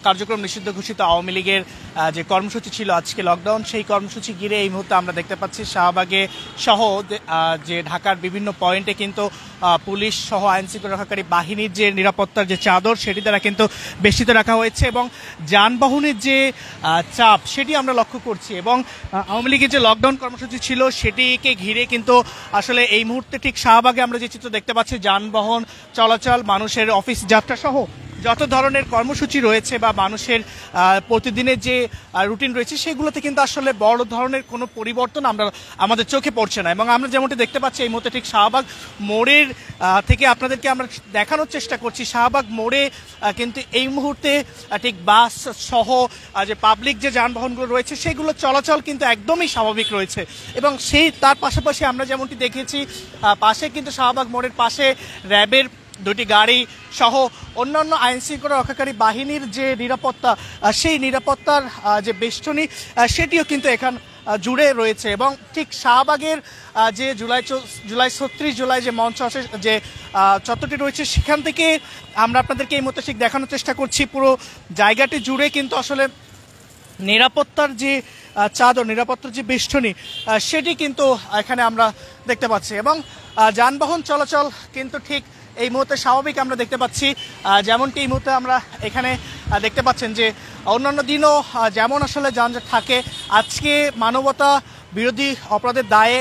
কার্যক্রম নিষিদ্ধ ঘোষিত আওয়ামী লীগের যে কর্মসূচি ছিল আজকে লকডাউন, সেই কর্মসূচি ঘিরে এই মুহূর্তে আমরা দেখতে পাচ্ছি শাহবাগে সহ যে ঢাকার বিভিন্ন পয়েন্টে কিন্তু পুলিশ সহ আইন শৃঙ্খলা রক্ষাকারী বাহিনীর যে নিরাপত্তার যে চাদর সেটি দ্বারা কিন্তু বেষ্টিত রাখা হয়েছে এবং যানবাহনের যে চাপ সেটি আমরা লক্ষ্য করছি। এবং আওয়ামী লীগের যে লকডাউন কর্মসূচি ছিল সেটিকে ঘিরে কিন্তু আসলে এই মুহূর্তে ঠিক শাহবাগে আমরা যে চিত্র দেখতে পাচ্ছি, যানবাহন চলাচল, মানুষের অফিস যাত্রা সহ যত ধরনের কর্মসূচি রয়েছে বা মানুষের প্রতিদিনের যে রুটিন রয়েছে সেগুলোতে কিন্তু আসলে বড় ধরনের কোনো পরিবর্তন আমাদের চোখে পড়ছে না। এবং আমরা যেমনটি দেখতে পাচ্ছি এই মুহূর্তে ঠিক শাহবাগ মোড়ের থেকে আপনাদেরকে আমরা দেখানোর চেষ্টা করছি, শাহবাগ মোড়ে কিন্তু এই মুহূর্তে ঠিক বাস সহ যে পাবলিক যে যানবাহনগুলো রয়েছে সেগুলো চলাচল কিন্তু একদমই স্বাভাবিক রয়েছে। এবং তার পাশাপাশি আমরা যেমনটি দেখেছি পাশে কিন্তু শাহবাগ মোড়ের পাশে র্যাবের দুটি গাড়ি সহ অন্যান্য আইন শৃঙ্খলা রক্ষাকারী বাহিনীর যে নিরাপত্তা, সেই নিরাপত্তার যে বেষ্টনী সেটিও কিন্তু এখান জুড়ে রয়েছে। এবং ঠিক শাহবাগের যে জুলাই ৩৬ জুলাই যে মঞ্চ আছে, যে চত্বরটি রয়েছে, সেখান থেকে আমরা আপনাদেরকে এই মুহূর্তে ঠিক দেখানোর চেষ্টা করছি পুরো জায়গাটি জুড়ে কিন্তু আসলে নিরাপত্তার যে চাদর, নিরাপত্তার যে বেষ্টনী সেটি কিন্তু এখানে আমরা দেখতে পাচ্ছি। এবং যানবাহন চলাচল কিন্তু ঠিক এই মুহূর্তে স্বাভাবিক আমরা দেখতে পাচ্ছি, যেমনটি এই মুহূর্তে আমরা এখানে দেখতে পাচ্ছেন যে অন্যান্য দিনও যেমন আসলে যানজট থাকে, আজকে মানবতা বিরোধী অপরাধের দায়ে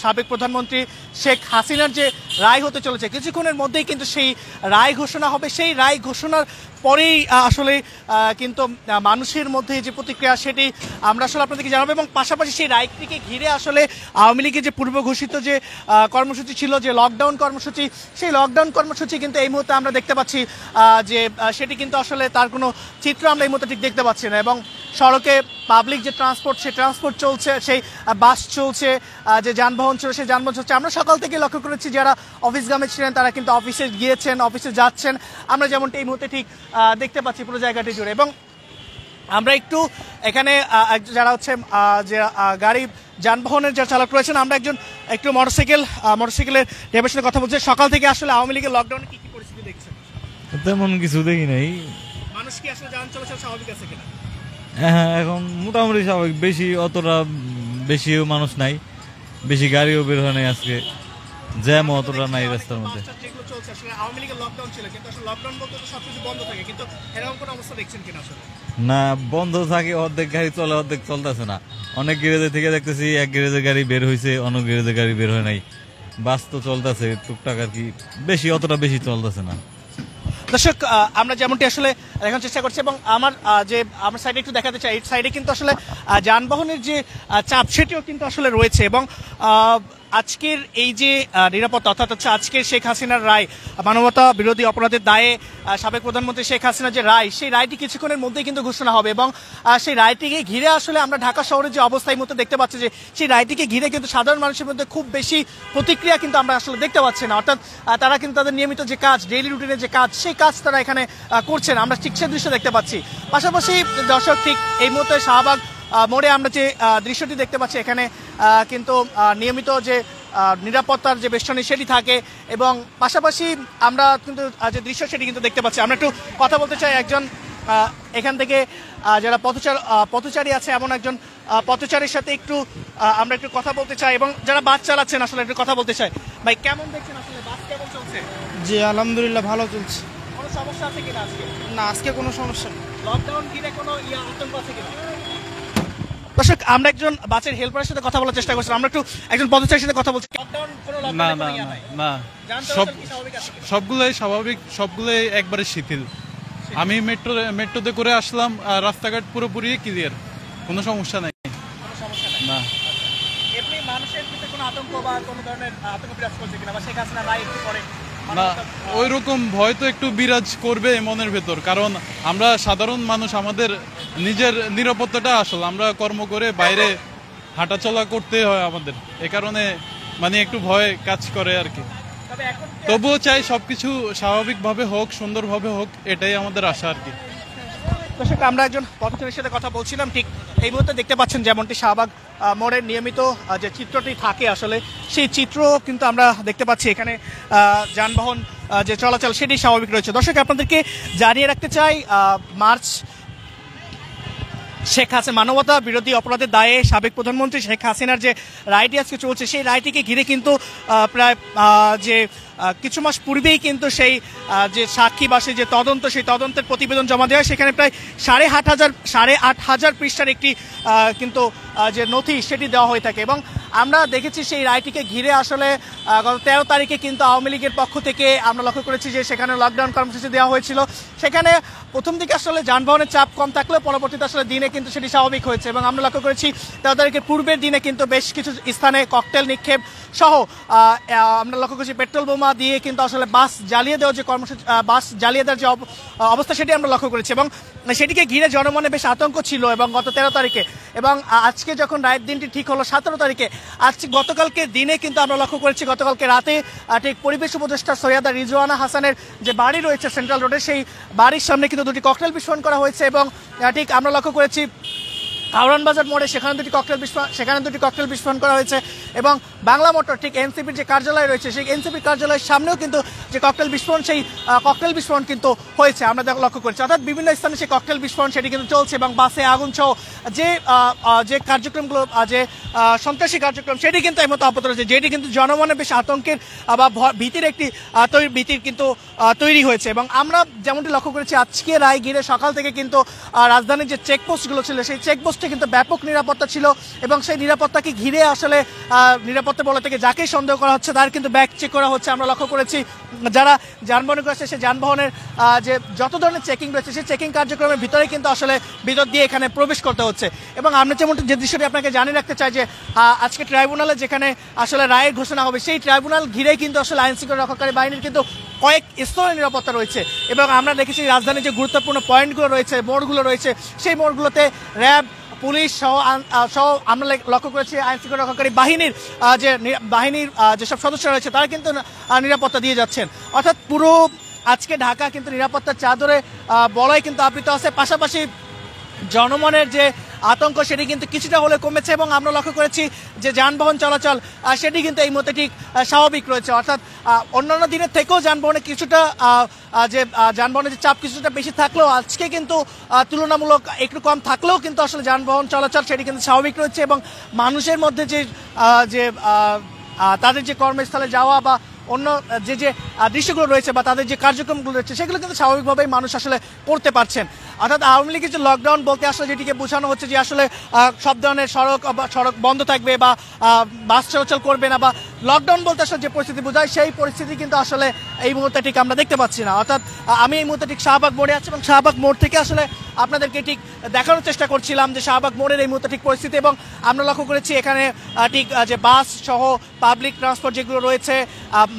সাবেক প্রধানমন্ত্রী শেখ হাসিনার যে রায় হতে চলেছে, কিছুক্ষণের মধ্যেই কিন্তু সেই রায় ঘোষণা হবে। সেই রায় ঘোষণার পরেই আসলে কিন্তু মানুষের মধ্যে যে প্রতিক্রিয়া সেটি আমরা আসলে আপনাদেরকে জানাবো। এবং পাশাপাশি সেই রায়টিকে ঘিরে আসলে আওয়ামী লীগের যে পূর্ব ঘোষিত যে কর্মসূচি ছিল, যে লকডাউন কর্মসূচি, সেই লকডাউন কর্মসূচি কিন্তু এই মুহূর্তে আমরা দেখতে পাচ্ছি যে সেটি কিন্তু আসলে তার কোনো চিত্র আমরা এই মুহূর্তে ঠিক দেখতে পাচ্ছি না। এবং সড়কে পাবলিক যে ট্রান্সপোর্ট, সেই ট্রান্সপোর্ট চলছে, সেই বাস চলছে, যে যানবাহন চলছে সেই যানবাহন চলছে। আমরা সকাল থেকে লক্ষ্য করেছি যারা অফিসগামী ছিলেন তারা কিন্তু অফিসে গিয়েছেন, অফিসে যাচ্ছেন, আমরা যেমনটি এই মুহূর্তে ঠিক দেখতে পাচ্ছি পুরো জায়গাটি জুড়ে। এবং আমরা একটু এখানে যারা হচ্ছে যে গাড়ি যানবাহনের যারা চালক রয়েছেন, আমরা একটু মোটরসাইকেলের ড্রাইভারের সাথে কথা বলছি। সকাল থেকে আসলে আওয়ামী লীগের লকডাউনে কি কি পরিস্থিতি দেখছেন? তেমন কিছু দেখি নাই। মানুষ কি আসলে যান চলাচল স্বাভাবিক আছে কিনা? হ্যাঁ, এখন মোটামুটি স্বাভাবিক, অতটা বেশিও মানুষ নাই, বেশি গাড়িও বের হয় নাই, আজকে জ্যাম অতটা নাই রাস্তার মধ্যে। না, বন্ধ থাকে, অর্ধেক গাড়ি চলে, অর্ধেক চলতেছে না। অনেক গ্যারেজে থেকে দেখতেছি এক গ্যারেজের গাড়ি বের হয়েছে, অন্য গ্যারেজের গাড়ি বের হয় নাই। বাস তো চলতেছে টুকটাক আর কি, অতটা বেশি চলতেছে না। দর্শক, আমরা যেমনটি আসলে দেখার চেষ্টা করছি এবং আমার সাইডে একটু দেখাতে চাই, এই সাইডে কিন্তু আসলে যানবাহনের যে চাপ সেটিও কিন্তু আসলে রয়েছে। এবং আজকের এই যে নিরাপত্তা, অর্থাৎ হচ্ছে আজকের শেখ হাসিনার রায়, মানবতা বিরোধী অপরাধের দায়ে সাবেক প্রধানমন্ত্রী শেখ হাসিনার যে রায়, সেই রায়টি কিছুক্ষণের মধ্যেই কিন্তু ঘোষণা হবে। এবং সেই রায়টিকে ঘিরে আসলে আমরা ঢাকা শহরের যে অবস্থা এই মুহূর্তে দেখতে পাচ্ছি, যে সেই রায়টিকে ঘিরে কিন্তু সাধারণ মানুষের মধ্যে খুব বেশি প্রতিক্রিয়া কিন্তু আমরা আসলে দেখতে পাচ্ছি না। অর্থাৎ তারা কিন্তু তাদের নিয়মিত যে কাজ, ডেইলি রুটিনের যে কাজ, সেই কাজ তারা এখানে করছেন, আমরা ঠিক সে দৃশ্য দেখতে পাচ্ছি। পাশাপাশি দর্শক, ঠিক এই মুহূর্তে শাহবাগ মোড়ে আমরা যে দৃশ্যটি দেখতে পাচ্ছি, এখানে কিন্তু নিয়মিত যে নিরাপত্তার যে বেষ্টনী সেটি থাকে। এবং পাশাপাশি আমরা কিন্তু যে দৃশ্য সেটি কিন্তু দেখতে পাচ্ছি। আমরা একটু কথা বলতে চাই একজন এখান থেকে যারা পথচারী আছে এমন একজন পথচারীর সাথে আমরা একটু কথা বলতে চাই, এবং যারা বাস চালাচ্ছেন আসলে একটু কথা বলতে চাই। ভাই, কেমন দেখছেন আসলে বাস কেমন চলছে? জি, আলহামদুলিল্লাহ ভালো চলছে। কোনো সমস্যা আছে কিনা আজকে? না, আজকে কোনো সমস্যা নেই। লকডাউন ঘিরে কোনো আতঙ্ক আছে কিনা? দর্শক, আমরা একজন বাসের হেল্পারের সাথে কথা বলার চেষ্টা করছি, আমরা একটু একজন পথচারীর সাথে কথা বলছি। সবগুলোই স্বাভাবিক, সবগুলোই একবারে শিথিল। আমি মেট্রোতে করে আসলাম, রাস্তাঘাট পুরোপুরি ক্লিয়ার, কোনো সমস্যা নাই। না, এমনি মানুষের ভিতরে কোনো আতঙ্ক বা কোনো ধরনের আতঙ্ক বিরাজ করছে কিনা, বা শেখ হাসিনা রায় একটু পরে? না, ওই রকম ভয় তো একটু বিরাজ করবে মনের ভেতর, কারণ আমরা সাধারণ মানুষ, আমাদের নিজের নিরাপত্তাটা আসলে আমরা কর্ম করে বাইরে হাঁটাচলা করতে হয় আমাদের, এ কারণে একটু ভয় কাজ করে আর কি। তবুও চাই সবকিছু স্বাভাবিকভাবে হোক, সুন্দরভাবে হোক, এটাই আমাদের আশা আর কি। দর্শক, আমরা একজন পথচারীর সাথে কথা বলছিলাম, ঠিক এই মুহূর্তে দেখতে পাচ্ছেন যেমনটি শাহবাগ মোড়ের নিয়মিত যে চিত্রটি থাকে আসলে সেই চিত্র কিন্তু আমরা দেখতে পাচ্ছি। এখানে যানবাহন যে চলাচল সেটি স্বাভাবিক রয়েছে। দর্শক, আপনাদেরকে জানিয়ে রাখতে চাই, মার্চ শেখ হাসিনা মানবতা বিরোধী অপরাধের দায়ে সাবেক প্রধানমন্ত্রী শেখ হাসিনার যে রায়টি আজকে চলছে সেই রায়টিকে ঘিরে কিন্তু প্রায় যে কিছু মাস পূর্বেই কিন্তু সেই যে সাক্ষী বা সেই যে তদন্ত সেই তদন্তের প্রতিবেদন জমা দেওয়া হয় সেখানে প্রায় 8,500 পৃষ্ঠার একটি কিন্তু যে নথি সেটি দেওয়া হয়ে থাকে এবং আমরা দেখেছি সেই রায়টিকে ঘিরে আসলে গত 13 তারিখে কিন্তু আওয়ামী লীগের পক্ষ থেকে আমরা লক্ষ্য করেছি যে সেখানে লকডাউন কর্মসূচি দেওয়া হয়েছিল। সেখানে প্রথম দিকে আসলে যানবাহনের চাপ কম থাকলেও পরবর্তীতে আসলে দিনে কিন্তু সেটি স্বাভাবিক হয়েছে এবং আমরা লক্ষ্য করেছি 13 তারিখের পূর্বের দিনে কিন্তু বেশ কিছু স্থানে ককটেল নিক্ষেপ সহ আমরা লক্ষ্য করেছি পেট্রোল বোমা দিয়ে কিন্তু আসলে বাস জ্বালিয়ে দেওয়ার যে কর্মসূচি বাস জ্বালিয়ে দেওয়ার যে অবস্থা সেটি আমরা লক্ষ্য করেছি এবং সেটিকে ঘিরে জনমনে বেশ আতঙ্ক ছিল এবং গত 13 তারিখে এবং আজকে যখন রায়ের দিনটি ঠিক হলো 17 তারিখে আজকে গতকালকে দিনে কিন্তু আমরা লক্ষ্য করেছি গতকালকে রাতে ঠিক পরিবেশ উপদেষ্টা সৈয়দা রিজওয়ানা হাসানের যে বাড়ি রয়েছে সেন্ট্রাল রোডে সেই বাড়ির সামনে কিন্তু দুটি ককটেল বিস্ফোরণ করা হয়েছে এবং ঠিক আমরা লক্ষ্য করেছি কাউরান বাজার মোড়ে সেখানে দুটি ককটেল বিস্ফোরণ করা হয়েছে এবং বাংলা মোটর ঠিক এনসিপির যে কার্যালয় রয়েছে সেই এনসিপির কার্যালয়ের সামনেও কিন্তু যে ককটেল বিস্ফোরণ সেই ককটেল বিস্ফোরণ কিন্তু হয়েছে আমরা লক্ষ্য করছি অর্থাৎ বিভিন্ন স্থানে সেই ককটেল বিস্ফোরণ সেটি কিন্তু চলছে এবং বাসে আগুন সহ যে কার্যক্রমগুলো যে সন্ত্রাসী কার্যক্রম সেটি কিন্তু এই মতো অব্যাহত রয়েছে যেটি কিন্তু জনমনে বেশ আতঙ্কের বা ভীতির একটি ভীতির কিন্তু তৈরি হয়েছে এবং আমরা যেমনটি লক্ষ্য করেছি আজকে রায় ঘিরে সকাল থেকে কিন্তু রাজধানীর যে চেকপোস্টগুলো ছিল সেই চেকপোস্টে কিন্তু ব্যাপক নিরাপত্তা ছিল এবং সেই নিরাপত্তাকে ঘিরে আসলে নিরাপত্তা বলা থেকে যাকেই সন্দেহ করা হচ্ছে তার কিন্তু ব্যাগ চেক করা হচ্ছে আমরা লক্ষ্য করেছি যারা যানবাহনে আসছে সেই যানবাহনের যে যত ধরনের চেকিং রয়েছে সেই চেকিং কার্যক্রমের ভিতরে কিন্তু আসলে ভিতর দিয়ে এখানে প্রবেশ করতে হচ্ছে এবং আমরা যেমন যে দৃশ্যটি আপনাকে জানিয়ে রাখতে চাই যে আজকে ট্রাইব্যুনালে যেখানে আসলে রায়ের ঘোষণা হবে সেই ট্রাইব্যুনাল ঘিরেই কিন্তু আসলে আইন শৃঙ্খলা রক্ষাকারী বাহিনীর কিন্তু কয়েক স্তরের নিরাপত্তা রয়েছে এবং আমরা দেখেছি রাজধানীর যে গুরুত্বপূর্ণ পয়েন্টগুলো রয়েছে মোড়গুলো রয়েছে সেই মোড়গুলোতে র্যাব পুলিশ সহ আমরা লক্ষ্য করেছি আইন শৃঙ্খলা রক্ষাকারী বাহিনীর যেসব সদস্যরা রয়েছে তারা কিন্তু নিরাপত্তা দিয়ে যাচ্ছেন অর্থাৎ পুরো আজকে ঢাকা কিন্তু নিরাপত্তার চাদরে বলয় কিন্তু আবৃত আছে পাশাপাশি জনমনের যে আতঙ্ক সেটি কিন্তু কিছুটা হলে কমেছে এবং আমরা লক্ষ্য করেছি যে যানবাহন চলাচল সেটি কিন্তু এই মুহূর্তে ঠিক স্বাভাবিক রয়েছে অর্থাৎ অন্যান্য দিনের থেকেও যানবাহনে কিছুটা যে যানবাহনের যে চাপ কিছুটা বেশি থাকলেও আজকে কিন্তু তুলনামূলক একটু কম থাকলেও কিন্তু আসলে যানবাহন চলাচল সেটি কিন্তু স্বাভাবিক রয়েছে এবং মানুষের মধ্যে যে তাদের যে কর্মস্থলে যাওয়া বা অন্য যে দৃশ্যগুলো রয়েছে বা তাদের যে কার্যক্রমগুলো রয়েছে সেগুলো কিন্তু স্বাভাবিকভাবেই মানুষ আসলে করতে পারছেন অর্থাৎ আওয়ামী লীগের যে লকডাউন বলতে আসলে যেটিকে বোঝানো হচ্ছে যে আসলে সব ধরনের সড়ক বন্ধ থাকবে বা বাস চলাচল করবে না বা লকডাউন বলতে আসলে যে পরিস্থিতি বোঝায় সেই পরিস্থিতি কিন্তু আসলে এই মুহূর্তে ঠিক আমরা দেখতে পাচ্ছি না অর্থাৎ আমি এই মুহূর্তে ঠিক শাহবাগ মোড়ে আছি এবং শাহবাগ মোড় থেকে আসলে আপনাদেরকে ঠিক দেখানোর চেষ্টা করছিলাম যে শাহবাগ মোড়ের এই মুহূর্তে ঠিক পরিস্থিতি এবং আমরা লক্ষ্য করেছি এখানে ঠিক যে বাস সহ পাবলিক ট্রান্সপোর্ট যেগুলো রয়েছে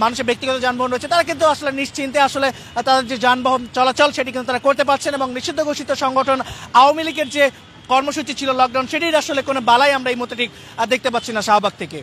মানুষের ব্যক্তিগত যানবাহন রয়েছে তারা কিন্তু আসলে নিশ্চিন্তে আসলে তাদের যে যানবাহন চলাচল সেটি কিন্তু তারা করতে পারছেন এবং নিষিদ্ধ ঘোষিত সংগঠন আওয়ামী লীগের যে কর্মসূচি ছিল লকডাউন সেটির আসলে কোনো বালাই আমরা এই মুহূর্তে ঠিক দেখতে পাচ্ছি না শাহবাগ থেকে।